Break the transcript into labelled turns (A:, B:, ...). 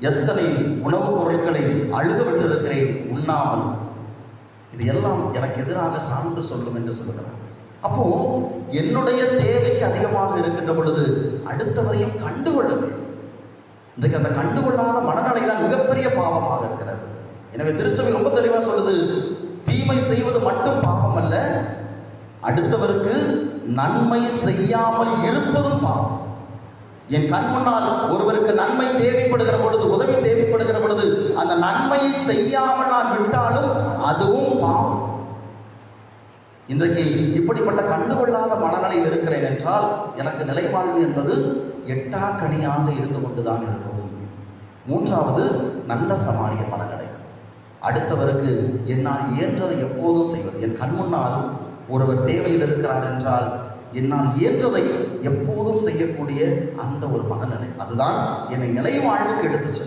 A: எத்தனை உணவுப் பொருட்களை அழுக விட்டிருக்கிறேன் உண்ணாமல். இது எல்லாம் எனக்கு எதிராக சான்று சொல்லும் என்று சொல்லுகிறார். அப்போ என்னுடைய தேவைக்கு அதிகமாக இருக்கின்ற பொழுது அடுத்தவரையும் கண்டுகொள்ள வேண்டும். இன்றைக்கு அந்த கண்டுகொள்ளாத மனநிலை தான் மிகப்பெரிய பாவமாக இருக்கிறது. எனவே திருச்சபை ரொம்ப தெளிவாக சொல்லுது, தீமை செய்வது மட்டும் பாவம் அல்ல, அடுத்தவருக்கு நன்மை செய்யாமல் இருப்பதும் பாவம். என் கண் முன்னால் ஒருவருக்கு நன்மை தேவைப்படுகிற பொழுது, உதவி தேவைப்படுகிற பொழுது அந்த நன்மையை செய்யாமல் நான் விட்டாலும் அதுவும் பாவம். இன்றைக்கு இப்படிப்பட்ட கண்டுகொள்ளாத மனநிலையில் இருக்கிறேன் என்றால் எனக்கு நிலைவாழ்வு என்பது எட்டாக்கனியாக இருந்து கொண்டுதான் இருக்கும். மூன்றாவது, நல்ல சமாரிய மனநிலை. அடுத்தவருக்கு என்னால் இயன்றதை எப்போதும் செய்வது. என் கண் முன்னால் ஒருவர் தேவையில் இருக்கிறார் என்றால் என்னால் இயன்றதை எப்போதும் செய்யக்கூடிய அந்த ஒரு மனநிலை, அதுதான் என்னை நிலை வாழ்வுக்கு எடுத்துச்சு.